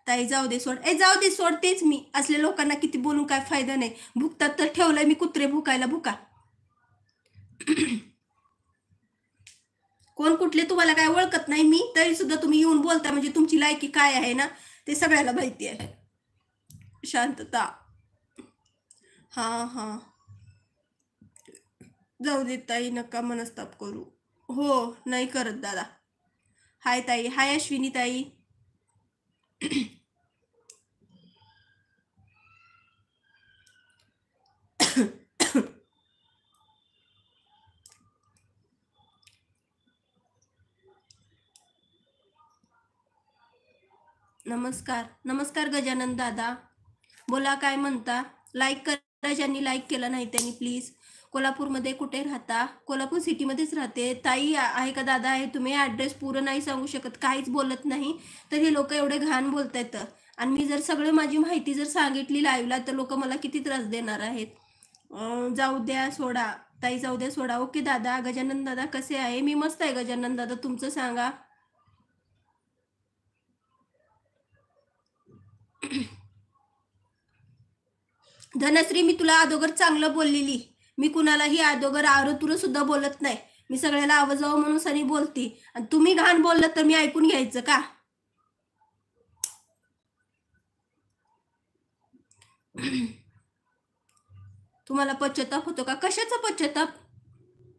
ताई जाऊ दे सोड, जाऊ दे सोड, तेच मी असल्या लोकांना किती बोलून काय फायदा नाही. भुकतात तर ठेवलंय मी कुत्रे भुकायला, भुका. कोण कुठले तुम्हाला काय ओळखत नाही मी, तरी सुद्धा तुम्ही येऊन बोलता म्हणजे तुमची लायकी काय आहे ना ते सगळ्याला माहिती आहे. शांतता. हा हा, जाऊ दे ताई, नका मनस्ताप करू. हो, नाही करत दादा. हाय ताई, हाय अश्विनी ताई. नमस्कार नमस्कार गजानन दादा, बोला काय म्हणता. लाईक करा, ज्यांनी लाईक केलं नाही त्यांनी प्लीज. कोल्हापूरमध्ये कुठे राहता? कोल्हापूर सिटीमध्येच राहते. ताई आहे का दादा आहे? तुम्ही ॲड्रेस पुरं नाही सांगू शकत, काहीच बोलत नाही, तर हे लोक एवढे घाण बोलत आहेत. आणि मी जर सगळं माझी माहिती जर सांगितली लाईव्हला तर लोक मला किती त्रास देणार आहेत. जाऊ द्या सोडा ताई, जाऊ द्या सोडा. ओके दादा. गजानन दादा कसे आहे? मी मस्त आहे गजानन दादा, तुमचं सांगा. धनश्री, मी तुला अगोदर चांगलं बोललेली. मी कुणालाही अगोदर आरोतुर सुद्धा बोलत नाही. मी सगळ्याला आवाजावं म्हणून सनी बोलती, आणि तुम्ही घाण बोललं तर मी ऐकून घ्यायचं का? तुम्हाला पश्चाताप होतो का? कशाचा पश्चाताप?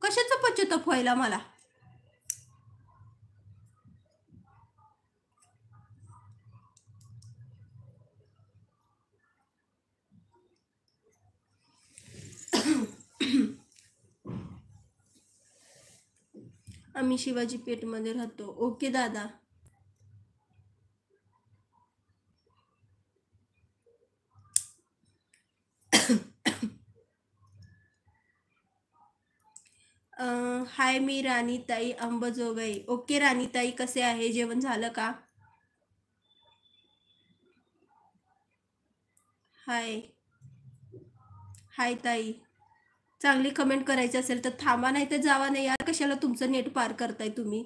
कशाचा पश्चाताप व्हायला मला? आम्ही शिवाजी पेठमध्ये राहतो. ओके दादा. हाय, मी राणीताई अंबजोगाई. ओके राणीताई, कसे आहे? जेवण झालं का? हाय हाय ताई. चांगली कमेंट करायची असेल तर थांबा, नाही तर जावा. नाही यार, कशाला तुमचं नेट पार करताय तुम्ही?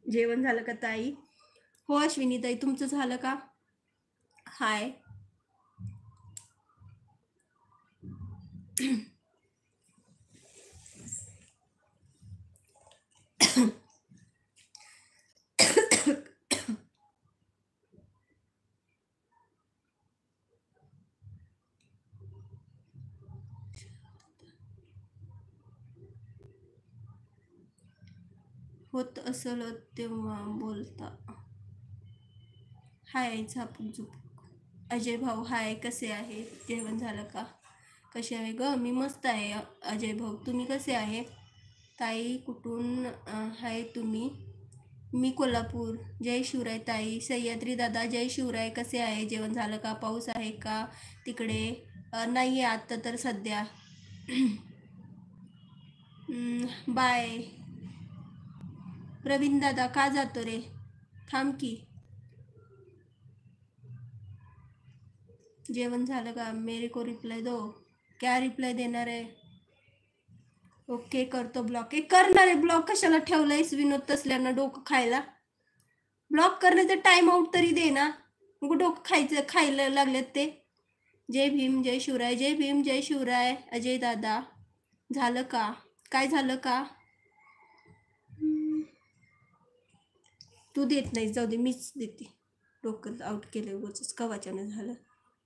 जेवण झालं का ताई? हो अश्विनी ताई, तुमचं झालं का? हाय. होत असल तेव्हा बोलता. हाय झापूक झुपूक. अजय भाऊ हाय, कसे आहे? जेवण झालं का? कसे आहे ग? मी मस्त आहे अजय भाऊ, तुम्ही कसे आहे? ताई कुठून आहे तुम्ही? मी कोल्हापूर. जय शिवराय ताई. सह्याद्री दादा जय शिवराय, कसे आहे? जेवण झालं का? पाऊस आहे का तिकडे? नाही आहे आत्ता तर सध्या. बाय. प्रवीण दादा का जातो रे? थांब की. जेवण झालं का? मेरे को रिप्लाई दो. क्या रिप्लाई देणार आहे? ओके करतो ब्लॉक. करणार आहे ब्लॉक, कशाला ठेवलायस विनोद तसल्यांना डोकं खायला? ब्लॉक करण्याचं टाइम आउट तरी दे ना. मग डोकं खायला लागलेत ते. जय भीम जय शिवराय, जय भीम जय शिवराय. अजय दादा झालं का? काय झालं का? तू देत नाही, जाऊ दे, मीच देते. डोकं आउट केलं उगाच, कवाच्यानं झालं.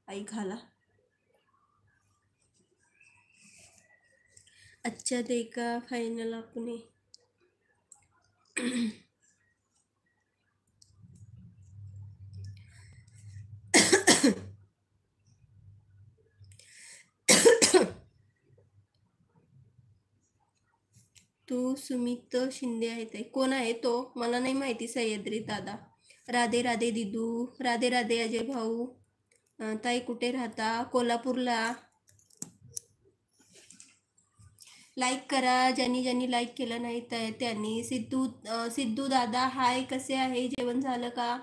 आई घाला. अच्छा देखा फायनल आपने. तू सुमित शिंदे आहे ते कोण आहे? तो मला नाही माहिती. सह्याद्री दादा. राधे राधे दिदू. राधे राधे अजय भाऊ. ताई कुठे राहता? कोल्हापूरला. लाईक करा, ज्यांनी ज्यांनी लाईक केलं नाही त्यांनी. सिद्धू दादा हाय, कसे आहे? जेवण झालं का?